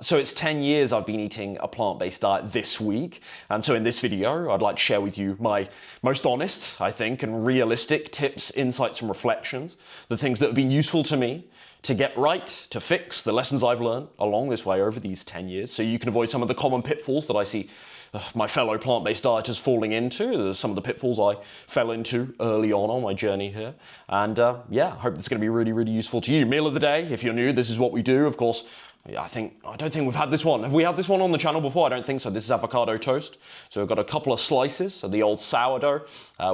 So it's 10 years I've been eating a plant-based diet this week, and so in this video I'd like to share with you my most honest, I think, and realistic tips, insights and reflections, the things that have been useful to me to get right, to fix, the lessons I've learned along this way over these 10 years, so you can avoid some of the common pitfalls that I see my fellow plant-based dieters falling into, some of the pitfalls I fell into early on my journey here. And yeah, I hope this is going to be really, really useful to you. Meal of the day, if you're new, this is what we do. Of course, I don't think we've had this one. Have we had this one on the channel before? I don't think so. This is avocado toast. So we've got a couple of slices of the old sourdough.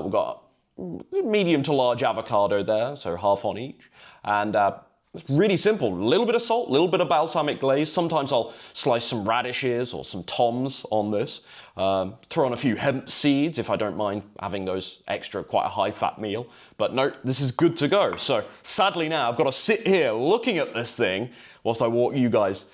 We've got medium to large avocado there, so half on each. And it's really simple. A little bit of salt, a little bit of balsamic glaze. Sometimes I'll slice some radishes or some toms on this. Throw on a few hemp seeds if I don't mind having those extra, quite a high fat meal. But no, this is good to go. So sadly now I've got to sit here looking at this thing whilst I walk you guys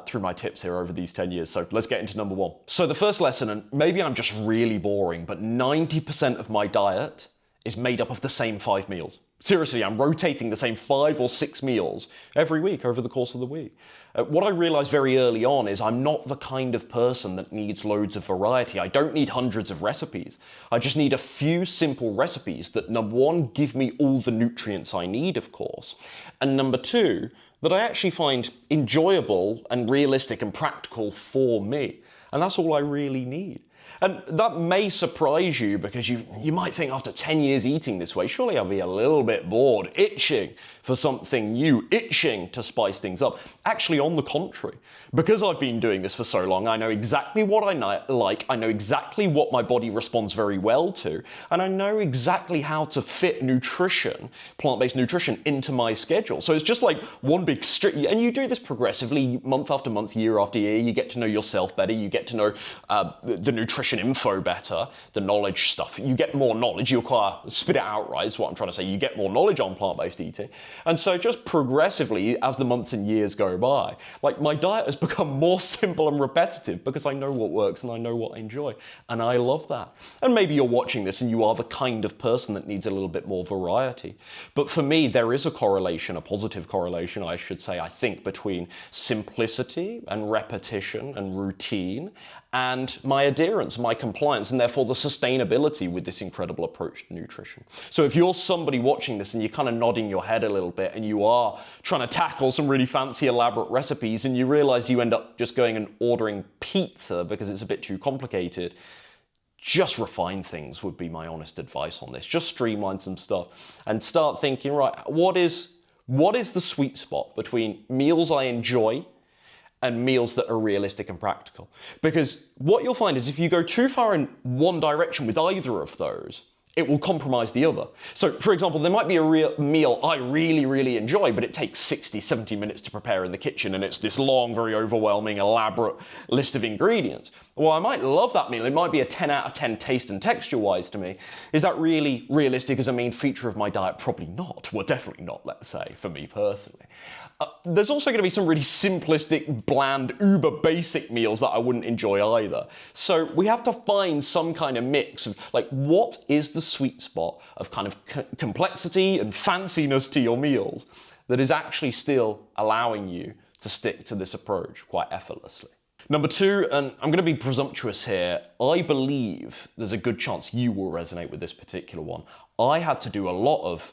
through my tips here over these 10 years. So let's get into number one. So the first lesson, and maybe I'm just really boring, but 90% of my diet is made up of the same 5 meals. Seriously, I'm rotating the same 5 or 6 meals every week over the course of the week. What I realized very early on is I'm not the kind of person that needs loads of variety. I don't need hundreds of recipes. I just need a few simple recipes that, number one, give me all the nutrients I need, of course, and number two, that I actually find enjoyable and realistic and practical for me. And that's all I really need. And that may surprise you because you might think after 10 years eating this way, surely I'll be a little bit bored, itching for something new, itching to spice things up. Actually, on the contrary, because I've been doing this for so long, I know exactly what I like, I know exactly what my body responds very well to, and I know exactly how to fit nutrition, plant-based nutrition, into my schedule. So it's just like one big and you do this progressively, month after month, year after year. You get to know yourself better, you get to know the nutrition info better, the knowledge stuff. You get more knowledge, you acquire, spit it out right, is what I'm trying to say. You get more knowledge on plant-based eating. And so just progressively, as the months and years go by, like my diet has become more simple and repetitive because I know what works and I know what I enjoy. And I love that. And maybe you're watching this and you are the kind of person that needs a little bit more variety. But for me, there is a correlation, a positive correlation, I should say, I think, between simplicity and repetition and routine and my adherence, my compliance, and therefore the sustainability with this incredible approach to nutrition. So if you're somebody watching this and you're kind of nodding your head a little bit and you are trying to tackle some really fancy elaborate recipes and you realize you end up just going and ordering pizza because it's a bit too complicated, just refine things would be my honest advice on this. Just streamline some stuff and start thinking, right, what is the sweet spot between meals I enjoy and meals that are realistic and practical? Because what you'll find is if you go too far in one direction with either of those, it will compromise the other. So, for example, there might be a real meal I really, really enjoy, but it takes 60, 70 minutes to prepare in the kitchen, and it's this long, very overwhelming, elaborate list of ingredients. Well, I might love that meal. It might be a 10 out of 10 taste and texture-wise to me. Is that really realistic as a main feature of my diet? Probably not. Well, definitely not, let's say, for me personally. There's also going to be some really simplistic, bland, uber basic meals that I wouldn't enjoy either. So we have to find some kind of mix of, like, what is the sweet spot of kind of complexity and fanciness to your meals that is actually still allowing you to stick to this approach quite effortlessly. Number two, and I'm going to be presumptuous here, I believe there's a good chance you will resonate with this particular one. I had to do a lot of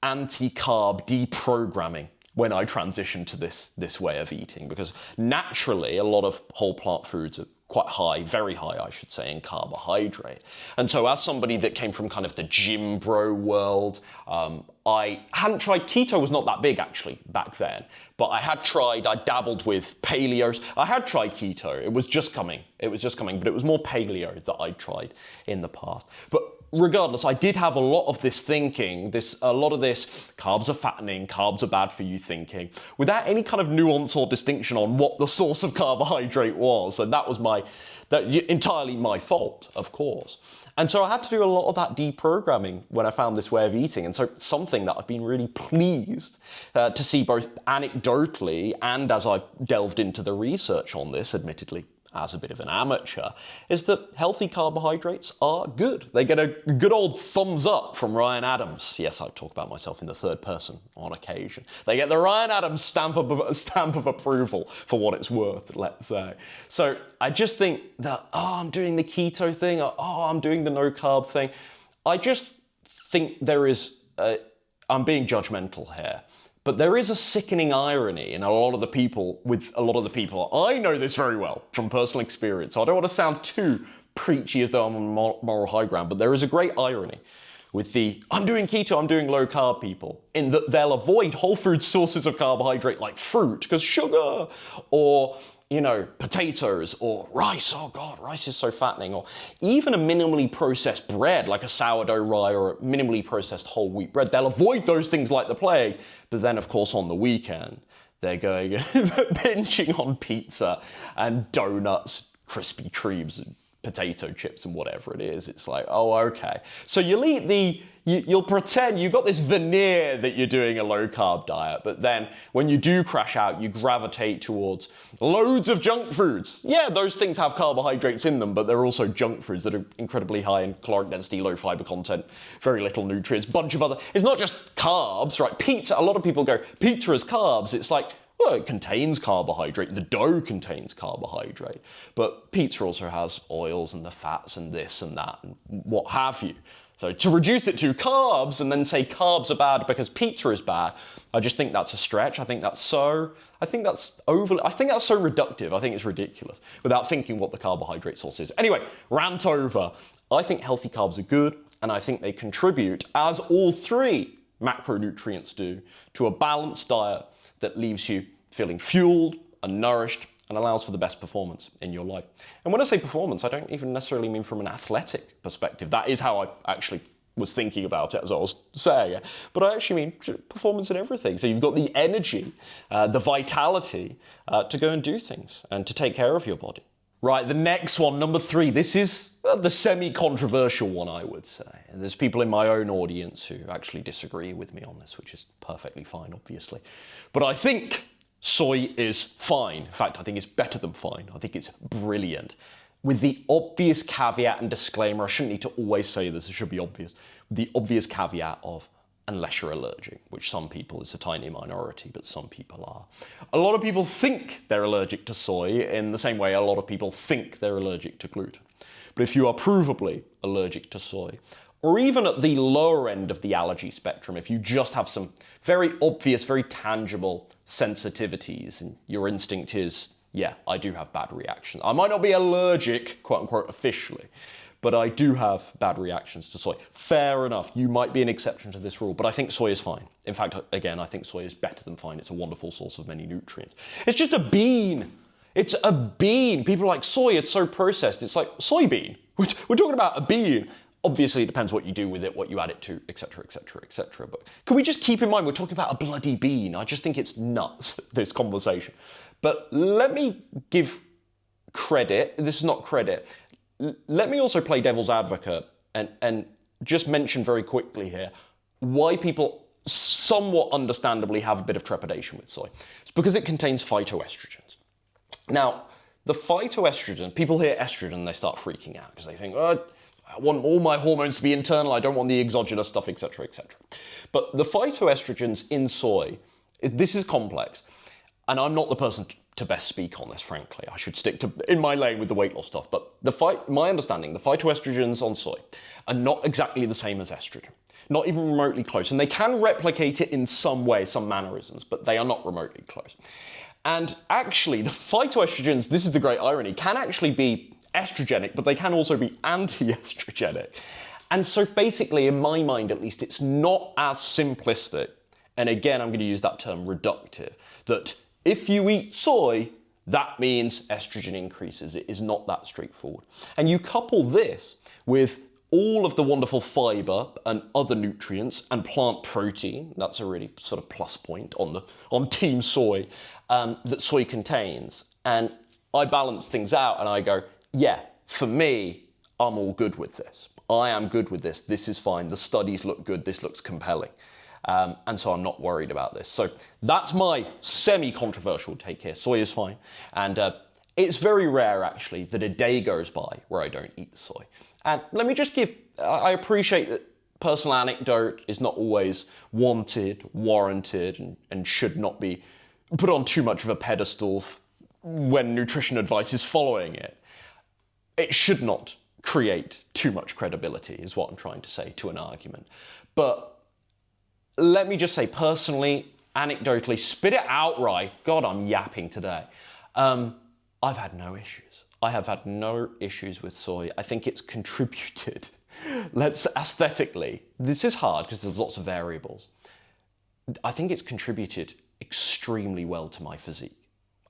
anti-carb deprogramming when I transitioned to this way of eating, because naturally a lot of whole plant foods are quite high, very high, I should say, in carbohydrate. And so as somebody that came from kind of the gym bro world, I hadn't tried, keto was not that big actually back then, but I dabbled with paleos. I had tried keto, it was just coming, but it was more paleo that I tried in the past. But regardless, I did have a lot of this thinking, a lot of this carbs are fattening, carbs are bad for you thinking, without any kind of nuance or distinction on what the source of carbohydrate was. And that was entirely my fault, of course. And so I had to do a lot of that deprogramming when I found this way of eating. And so something that I've been really pleased to see both anecdotally and as I've delved into the research on this, admittedly, as a bit of an amateur, is that healthy carbohydrates are good. They get a good old thumbs up from Ryan Adams. Yes, I talk about myself in the third person on occasion. They get the Ryan Adams stamp of approval for what it's worth, let's say. So I just think that, I'm doing the keto thing, or, I'm doing the no carb thing. I just think there is, I'm being judgmental here, but there is a sickening irony in a lot of the people, I know this very well from personal experience, so I don't want to sound too preachy as though I'm on moral high ground, but there is a great irony with the, I'm doing keto, I'm doing low carb people, in that they'll avoid whole food sources of carbohydrate like fruit, because sugar, or potatoes, or rice. Oh God, rice is so fattening. Or even a minimally processed bread, like a sourdough rye or a minimally processed whole wheat bread. They'll avoid those things like the plague. But then, of course, on the weekend, they're going binging on pizza and donuts, Krispy Kremes, and potato chips and whatever it is. It's like, oh, okay. So you'll pretend you've got this veneer that you're doing a low carb diet, but then when you do crash out, you gravitate towards loads of junk foods. Yeah, those things have carbohydrates in them, but they're also junk foods that are incredibly high in caloric density, low fiber content, very little nutrients, bunch of other, it's not just carbs, right? Pizza, a lot of people go, pizza is carbs. It's like, well, it contains carbohydrate. The dough contains carbohydrate. But pizza also has oils and the fats and this and that and what have you. So to reduce it to carbs and then say carbs are bad because pizza is bad, I just think that's a stretch. I think that's so reductive. I think it's ridiculous without thinking what the carbohydrate source is. Anyway, rant over. I think healthy carbs are good, and I think they contribute, as all three macronutrients do, to a balanced diet that leaves you feeling fueled and nourished and allows for the best performance in your life. And when I say performance, I don't even necessarily mean from an athletic perspective. That is how I actually was thinking about it as I was saying it. But I actually mean performance in everything. So you've got the energy, the vitality to go and do things and to take care of your body. Right, the next one, number 3. This is the semi-controversial one, I would say. And there's people in my own audience who actually disagree with me on this, which is perfectly fine, obviously. But I think soy is fine. In fact, I think it's better than fine. I think it's brilliant. With the obvious caveat and disclaimer, I shouldn't need to always say this, it should be obvious. With the obvious caveat of, unless you're allergic, which some people is a tiny minority, but some people are. A lot of people think they're allergic to soy in the same way a lot of people think they're allergic to gluten. But if you are provably allergic to soy, or even at the lower end of the allergy spectrum, if you just have some very obvious, very tangible sensitivities, and your instinct is, yeah, I do have bad reactions. I might not be allergic, quote unquote, officially, but I do have bad reactions to soy. Fair enough, you might be an exception to this rule, but I think soy is fine. In fact, again, I think soy is better than fine. It's a wonderful source of many nutrients. It's just a bean. It's a bean. People are like, soy, it's so processed. It's like, soybean. We're talking about a bean. Obviously, it depends what you do with it, what you add it to, etc., etc., etc. But can we just keep in mind, we're talking about a bloody bean. I just think it's nuts, this conversation. But let me give credit. This is not credit. Let me also play devil's advocate and just mention very quickly here why people somewhat understandably have a bit of trepidation with soy. It's because it contains phytoestrogens. Now, the phytoestrogen, people hear estrogen, they start freaking out because they think, oh, I want all my hormones to be internal, I don't want the exogenous stuff, etc., etc. But the phytoestrogens in soy, this is complex, and I'm not the person to best speak on this, frankly. I should stick in my lane with the weight loss stuff. But my understanding, the phytoestrogens on soy are not exactly the same as estrogen. Not even remotely close. And they can replicate it in some way, some mannerisms, but they are not remotely close. And actually, the phytoestrogens, this is the great irony, can actually be estrogenic, but they can also be anti-estrogenic. And so basically, in my mind at least, it's not as simplistic. And again, I'm going to use that term reductive, that if you eat soy, that means estrogen increases. It is not that straightforward. And you couple this with all of the wonderful fiber and other nutrients and plant protein, that's a really sort of plus point on team soy, that soy contains. And I balance things out and I go, yeah, for me, I'm all good with this. I am good with this. This is fine. The studies look good. This looks compelling. And so I'm not worried about this. So that's my semi-controversial take here. Soy is fine. And It's very rare, actually, that a day goes by where I don't eat soy. And let me just I appreciate that personal anecdote is not always wanted, warranted, and should not be put on too much of a pedestal when nutrition advice is following it. It should not create too much credibility, is what I'm trying to say to an argument. But let me just say, personally, anecdotally, spit it outright. God, I'm yapping today. I've had no issues. I have had no issues with soy. I think it's contributed. Aesthetically, this is hard because there's lots of variables. I think it's contributed extremely well to my physique.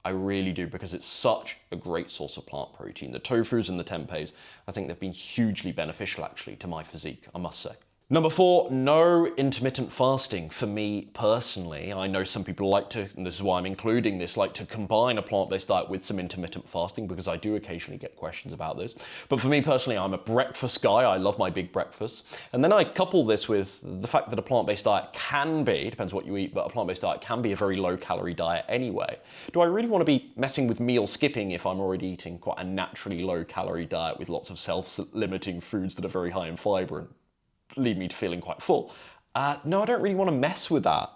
I really do, because it's such a great source of plant protein. The tofus and the tempehs, I think they've been hugely beneficial actually to my physique, I must say. Number 4, no intermittent fasting for me personally. I know some people like to, and this is why I'm including this, like to combine a plant-based diet with some intermittent fasting, because I do occasionally get questions about this. But for me personally, I'm a breakfast guy. I love my big breakfasts. And then I couple this with the fact that a plant-based diet can be, depends what you eat, but a plant-based diet can be a very low-calorie diet anyway. Do I really want to be messing with meal skipping if I'm already eating quite a naturally low-calorie diet with lots of self-limiting foods that are very high in fiber and leave me to feeling quite full? No, I don't really want to mess with that,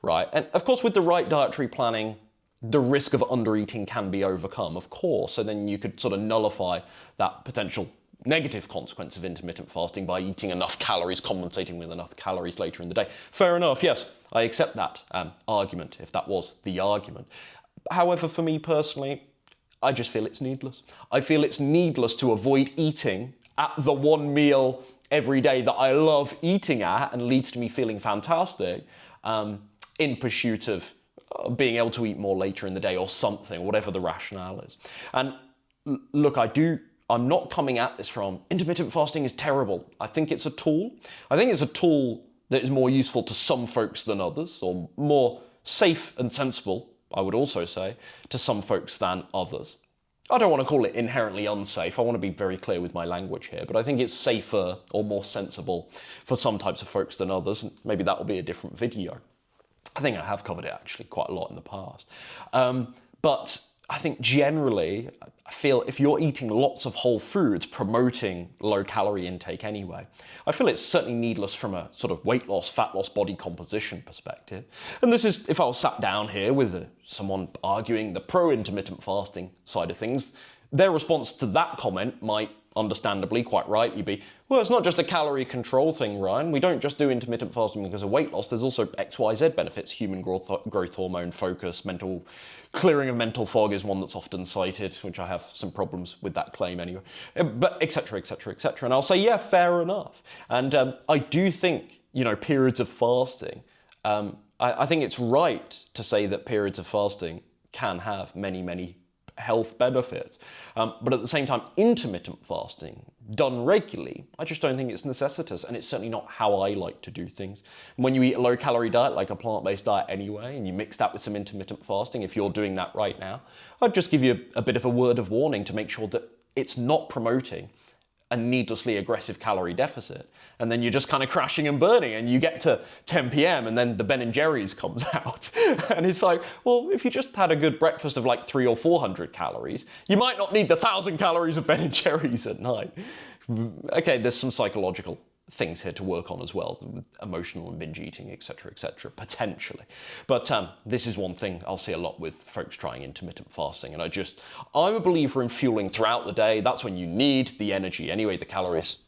right? And of course, with the right dietary planning, the risk of undereating can be overcome, of course. So then you could sort of nullify that potential negative consequence of intermittent fasting by eating enough calories, compensating with enough calories later in the day. Fair enough, yes, I accept that argument, if that was the argument. However, for me personally, I just feel it's needless. I feel it's needless to avoid eating at the one meal every day that I love eating at and leads to me feeling fantastic, in pursuit of being able to eat more later in the day or something, whatever the rationale is. And look, I'm not coming at this from intermittent fasting is terrible. I think it's a tool. I think it's a tool that is more useful to some folks than others, or more safe and sensible, I would also say, to some folks than others. I don't want to call it inherently unsafe. I want to be very clear with my language here, but I think it's safer or more sensible for some types of folks than others, and maybe that will be a different video. I think I have covered it actually quite a lot in the past. But I think generally, I feel if you're eating lots of whole foods promoting low calorie intake anyway, I feel it's certainly needless from a sort of weight loss, fat loss, body composition perspective. And this is, if I was sat down here with someone arguing the pro-intermittent fasting side of things, their response to that comment might understandably, quite rightly be, well, it's not just a calorie control thing, Ryan. We don't just do intermittent fasting because of weight loss. There's also XYZ benefits. Human growth hormone, focus, mental clearing of mental fog is one that's often cited, which I have some problems with that claim anyway. But et cetera, et cetera, et cetera. And I'll say, yeah, fair enough. And I do think, periods of fasting, I think it's right to say that periods of fasting can have many, many health benefits. But at the same time, intermittent fasting, done regularly, I just don't think it's necessitous, and it's certainly not how I like to do things. When you eat a low-calorie diet, like a plant-based diet anyway, and you mix that with some intermittent fasting, if you're doing that right now, I'd just give you a bit of a word of warning to make sure that it's not promoting a needlessly aggressive calorie deficit, and then you're just kind of crashing and burning, and you get to 10 p.m. and then the Ben & Jerry's comes out and it's like, well, if you just had a good breakfast of like 300 or 400 calories, you might not need the 1,000 calories of Ben & Jerry's at night. Okay, there's some psychological things here to work on as well, emotional and binge eating, etc., potentially. But this is one thing I'll see a lot with folks trying intermittent fasting, and I'm a believer in fueling throughout the day. That's when you need the energy anyway, the calories,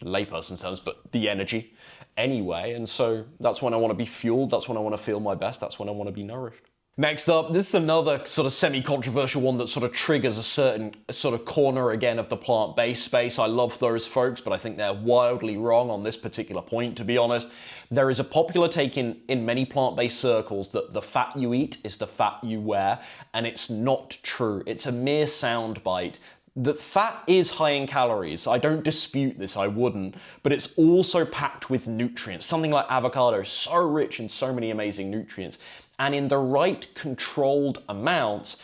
layperson terms, but the energy anyway. And so that's when I want to be fueled, that's when I want to feel my best, that's when I want to be nourished. Next up, this is another sort of semi-controversial one that sort of triggers a certain sort of corner again of the plant-based space. I love those folks, but I think they're wildly wrong on this particular point, to be honest. There is a popular take in many plant-based circles that the fat you eat is the fat you wear, and it's not true. It's a mere soundbite. The fat is high in calories. I don't dispute this, I wouldn't, but it's also packed with nutrients. Something like avocado is so rich in so many amazing nutrients. And in the right controlled amounts,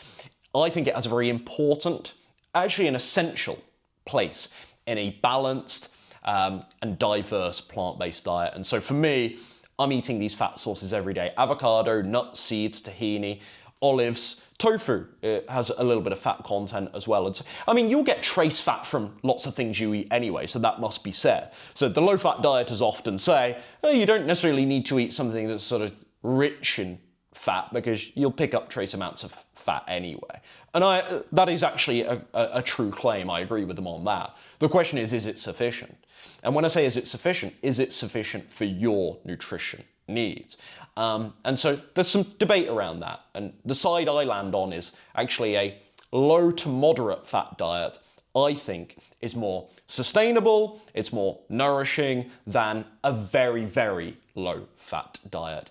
I think it has a very important, actually an essential place in a balanced and diverse plant-based diet. And so for me, I'm eating these fat sources every day. Avocado, nuts, seeds, tahini, olives, Tofu, it has a little bit of fat content as well. And so, I mean, you'll get trace fat from lots of things you eat anyway, so that must be said. So the low-fat dieters often say, oh, you don't necessarily need to eat something that's sort of rich in fat because you'll pick up trace amounts of fat anyway. And that is actually a true claim. I agree with them on that. The question is it sufficient? And when I say is it sufficient for your nutrition needs? And so there's some debate around that. And the side I land on is actually a low to moderate fat diet, I think, is more sustainable, it's more nourishing than a very, very low fat diet.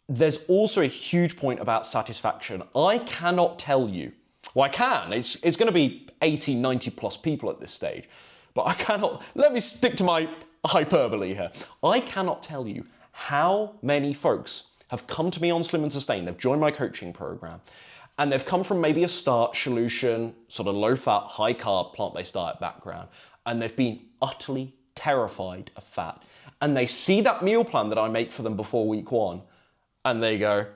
There's also a huge point about satisfaction. I cannot tell you, well, I can, it's going to be 80, 90 plus people at this stage, but I cannot, let me stick to my hyperbole here. I cannot tell you how many folks have come to me on Slim and Sustain, they've joined my coaching program, and they've come from maybe a starch solution, sort of low-fat, high-carb, plant-based diet background, and they've been utterly terrified of fat. And they see that meal plan that I make for them before week 1, and they go,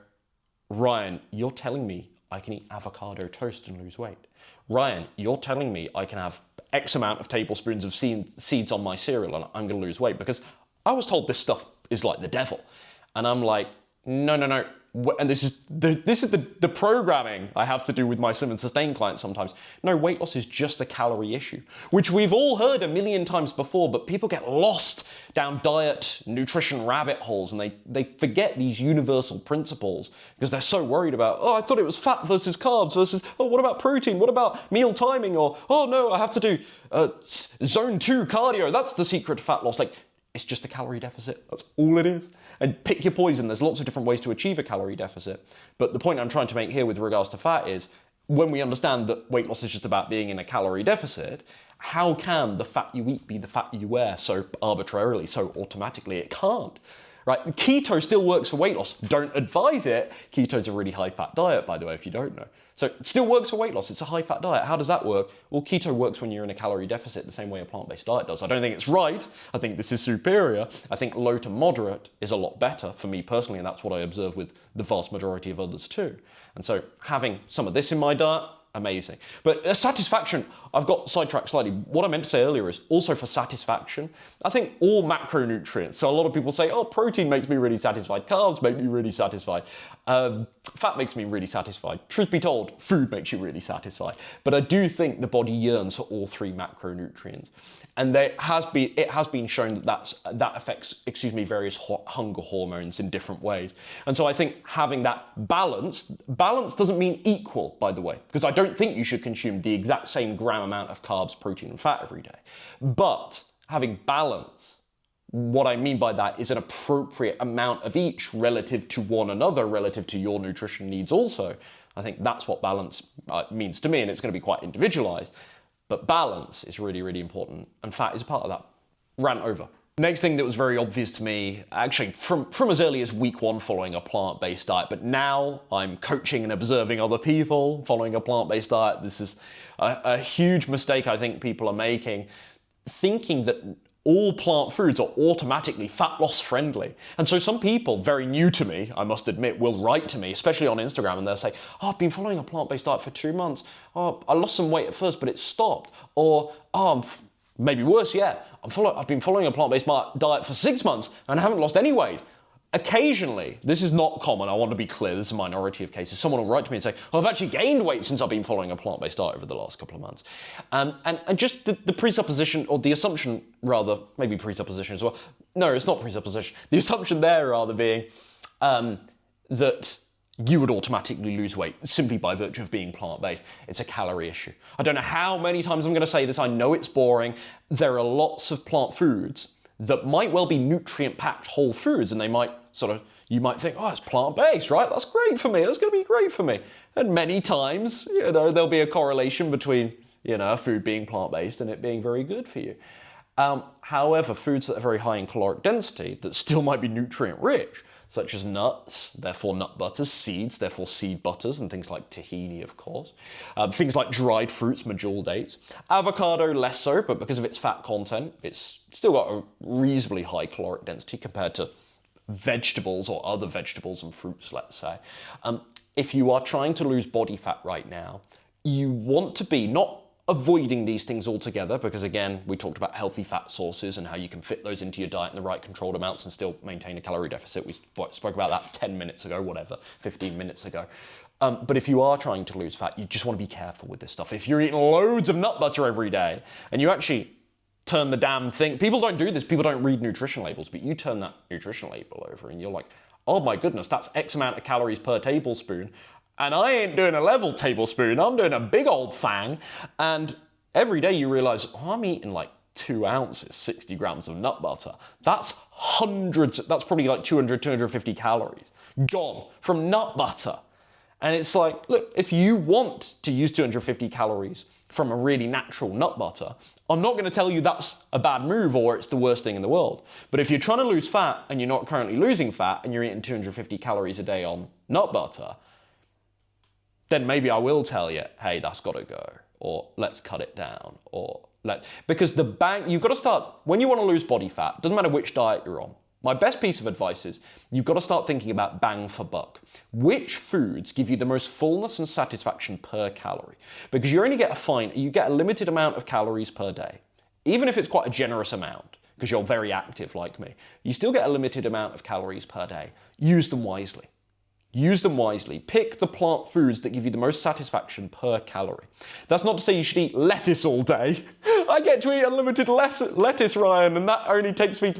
Ryan, you're telling me I can eat avocado toast and lose weight. Ryan, you're telling me I can have X amount of tablespoons of seeds on my cereal and I'm going to lose weight, because I was told this stuff is like the devil. And I'm like, no. And this is the programming I have to do with my Slim and Sustain clients sometimes. No, weight loss is just a calorie issue, which we've all heard a million times before, but people get lost down diet, nutrition rabbit holes, and they forget these universal principles because they're so worried about, oh, I thought it was fat versus carbs versus, oh, what about protein? What about meal timing? Or, oh no, I have to do zone 2 cardio. That's the secret to fat loss. Like, it's just a calorie deficit. That's all it is. And pick your poison. There's lots of different ways to achieve a calorie deficit. But the point I'm trying to make here with regards to fat is, when we understand that weight loss is just about being in a calorie deficit, how can the fat you eat be the fat you wear so arbitrarily, so automatically? It can't. Right? Keto still works for weight loss. Don't advise it. Keto's a really high-fat diet, by the way, if you don't know. So it still works for weight loss. It's a high-fat diet. How does that work? Well, keto works when you're in a calorie deficit the same way a plant-based diet does. I don't think it's right. I think this is superior. I think low to moderate is a lot better for me personally, and that's what I observe with the vast majority of others too. And so having some of this in my diet, amazing. But satisfaction, I've got sidetracked slightly. What I meant to say earlier is also for satisfaction, I think all macronutrients. So a lot of people say, oh, protein makes me really satisfied. Carbs make me really satisfied. Fat makes me really satisfied. Truth be told, food makes you really satisfied. But I do think the body yearns for all 3 macronutrients. And it has been shown that affects, various hunger hormones in different ways. And so I think having that balance doesn't mean equal, by the way, because I don't think you should consume the exact same gram amount of carbs, protein, and fat every day. But having balance, what I mean by that is an appropriate amount of each relative to one another, relative to your nutrition needs also. I think that's what balance means to me, and it's going to be quite individualized. But balance is really, really important, and fat is a part of that. Rant over. Next thing that was very obvious to me, actually from as early as week 1 following a plant-based diet, but now I'm coaching and observing other people following a plant-based diet. This is a huge mistake I think people are making, thinking that all plant foods are automatically fat loss friendly. And so some people, very new to me, I must admit, will write to me, especially on Instagram, and they'll say, oh, I've been following a plant-based diet for 2 months. Oh, I lost some weight at first, but it stopped. Or, oh, maybe worse yet, I've been following a plant-based diet for 6 months and I haven't lost any weight. Occasionally, this is not common, I want to be clear, this is a minority of cases, someone will write to me and say, oh, I've actually gained weight since I've been following a plant-based diet over the last couple of months. And just the presupposition, or the assumption rather, maybe presupposition as well, no, it's not presupposition, the assumption there rather being that you would automatically lose weight simply by virtue of being plant-based. It's a calorie issue. I don't know how many times I'm going to say this, I know it's boring, there are lots of plant foods that might well be nutrient-packed whole foods, and they might you might think, oh, it's plant-based, right? That's great for me. That's going to be great for me. And many times, there'll be a correlation between, food being plant-based and it being very good for you. However, foods that are very high in caloric density that still might be nutrient-rich, such as nuts, therefore nut butters, seeds, therefore seed butters, and things like tahini, of course. Things like dried fruits, medjool dates. Avocado, less so, but because of its fat content, it's still got a reasonably high caloric density compared to vegetables or other vegetables and fruits, let's say, if you are trying to lose body fat right now, you want to be not avoiding these things altogether, because again, we talked about healthy fat sources and how you can fit those into your diet in the right controlled amounts and still maintain a calorie deficit. We spoke about that 10 minutes ago, whatever, 15 minutes ago. But if you are trying to lose fat, you just want to be careful with this stuff. If you're eating loads of nut butter every day and you actually turn the damn thing, people don't do this, people don't read nutrition labels, but you turn that nutrition label over and you're like, oh my goodness, that's X amount of calories per tablespoon. And I ain't doing a level tablespoon, I'm doing a big old thang. And every day you realize, oh, I'm eating like 2 ounces, 60 grams of nut butter. That's hundreds, that's probably like 200, 250 calories gone from nut butter. And it's like, look, if you want to use 250 calories from a really natural nut butter, I'm not going to tell you that's a bad move or it's the worst thing in the world. But if you're trying to lose fat and you're not currently losing fat and you're eating 250 calories a day on nut butter, then maybe I will tell you, hey, that's got to go, or let's cut it down, because you've got to start, when you want to lose body fat, doesn't matter which diet you're on. My best piece of advice is you've got to start thinking about bang for buck. Which foods give you the most fullness and satisfaction per calorie? Because you get a limited amount of calories per day. Even if it's quite a generous amount, because you're very active like me, you still get a limited amount of calories per day. Use them wisely. Use them wisely. Pick the plant foods that give you the most satisfaction per calorie. That's not to say you should eat lettuce all day. I get to eat unlimited lettuce, Ryan, and that takes me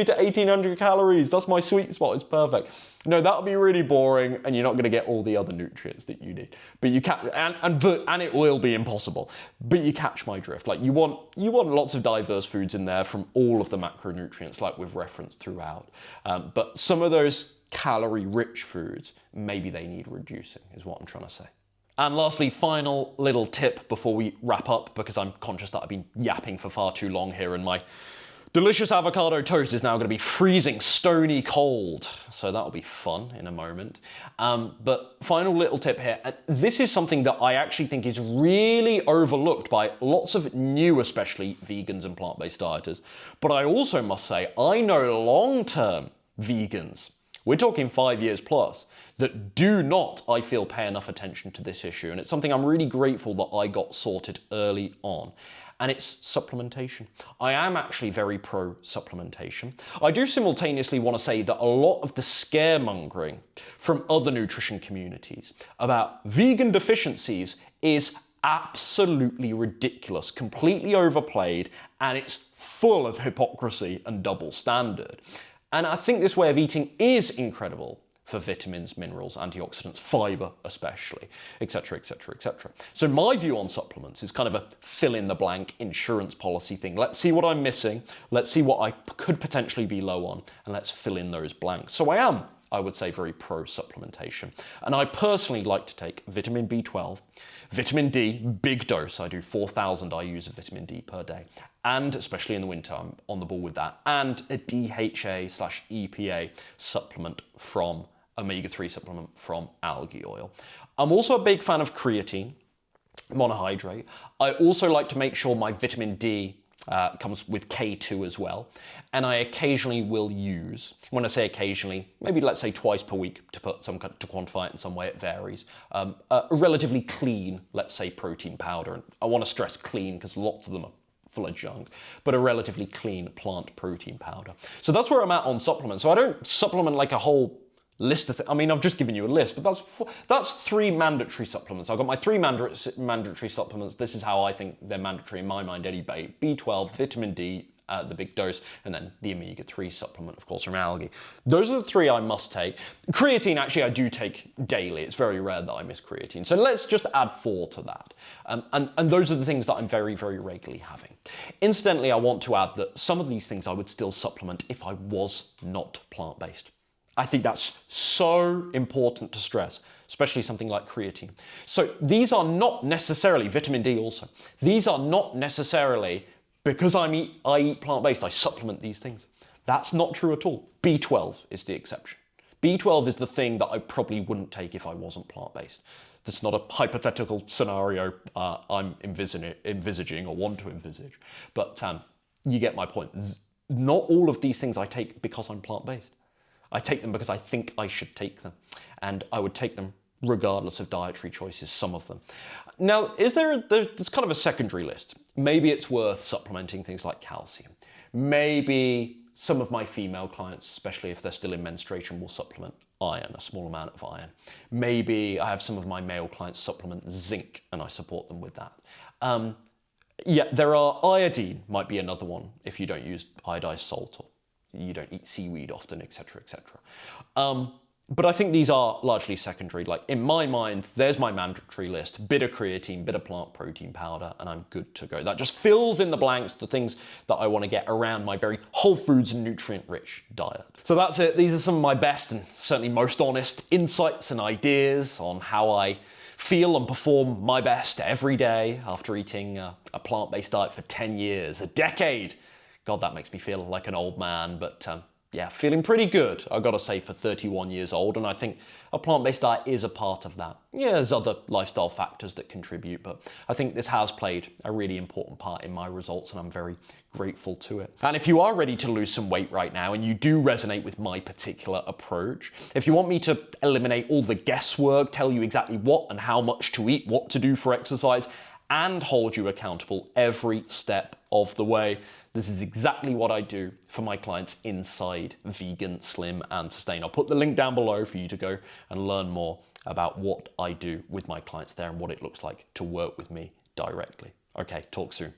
to 1,800 calories. That's my sweet spot. It's perfect. No, that'll be really boring, and you're not going to get all the other nutrients that you need. But you can, and it will be impossible. But you catch my drift. Like you want lots of diverse foods in there from all of the macronutrients, like we've referenced throughout. But some of those calorie-rich foods, maybe they need reducing, is what I'm trying to say. And lastly, final little tip before we wrap up, because I'm conscious that I've been yapping for far too long here and my delicious avocado toast is now going to be freezing stony cold. So that'll be fun in a moment. But final little tip here. This is something that I actually think is really overlooked by lots of new, especially vegans and plant-based dieters. But I also must say, I know long-term vegans, we're talking 5 years plus, that do not, I feel, pay enough attention to this issue. And it's something I'm really grateful that I got sorted early on. And it's supplementation. I am actually very pro supplementation. I do simultaneously want to say that a lot of the scaremongering from other nutrition communities about vegan deficiencies is absolutely ridiculous, completely overplayed, and it's full of hypocrisy and double standard. And I think this way of eating is incredible for vitamins, minerals, antioxidants, fiber especially, etc., etc., etc. So my view on supplements is kind of a fill-in-the-blank insurance policy thing. Let's see what I'm missing, let's see what I could potentially be low on, and let's fill in those blanks. So I would say, very pro-supplementation. And I personally like to take vitamin B12, vitamin D, big dose. I do 4,000 IUs of vitamin D per day. And especially in the winter, I'm on the ball with that. And a DHA/EPA supplement from omega-3 supplement from algae oil. I'm also a big fan of creatine, monohydrate. I also like to make sure my vitamin D comes with K2 as well. And I occasionally will use, when I say occasionally, maybe let's say twice per week to quantify it in some way, it varies, a relatively clean, let's say, protein powder. And I want to stress clean because lots of them are full of junk, but a relatively clean plant protein powder. So that's where I'm at on supplements. So I don't supplement like a whole list of things. I mean, I've just given you a list, but that's 3 mandatory supplements. I've got my 3 mandatory supplements. This is how I think they're mandatory in my mind anyway. B12, vitamin D, the big dose, and then the omega-3 supplement, of course, from algae. Those are the 3 I must take. Creatine, actually, I do take daily. It's very rare that I miss creatine. So let's just add 4 to that. And those are the things that I'm very, very regularly having. Incidentally, I want to add that some of these things I would still supplement if I was not plant-based. I think that's so important to stress, especially something like creatine. So these are not necessarily, vitamin D also, these are not necessarily because I eat plant-based, I supplement these things. That's not true at all. B12 is the exception. B12 is the thing that I probably wouldn't take if I wasn't plant-based. That's not a hypothetical scenario I'm envisaging or want to envisage, but you get my point. Not all of these things I take because I'm plant-based. I take them because I think I should take them. And I would take them regardless of dietary choices, some of them. Now, there's kind of a secondary list. Maybe it's worth supplementing things like calcium. Maybe some of my female clients, especially if they're still in menstruation, will supplement iron, a small amount of iron. Maybe I have some of my male clients supplement zinc and I support them with that. Yeah, there are iodine, might be another one if you don't use iodized salt or you don't eat seaweed often, etc., etc. But I think these are largely secondary. Like in my mind, there's my mandatory list, bit of creatine, bit of plant protein powder, and I'm good to go. That just fills in the blanks, the things that I want to get around my very whole foods and nutrient-rich diet. So that's it. These are some of my best and certainly most honest insights and ideas on how I feel and perform my best every day after eating a plant-based diet for 10 years, a decade. God, that makes me feel like an old man, but yeah, feeling pretty good, I've got to say, for 31 years old, and I think a plant-based diet is a part of that. Yeah, there's other lifestyle factors that contribute, but I think this has played a really important part in my results, and I'm very grateful to it. And if you are ready to lose some weight right now, and you do resonate with my particular approach, if you want me to eliminate all the guesswork, tell you exactly what and how much to eat, what to do for exercise, and hold you accountable every step of the way, this is exactly what I do for my clients inside Vegan, Slim and Sustain. I'll put the link down below for you to go and learn more about what I do with my clients there and what it looks like to work with me directly. Okay, talk soon.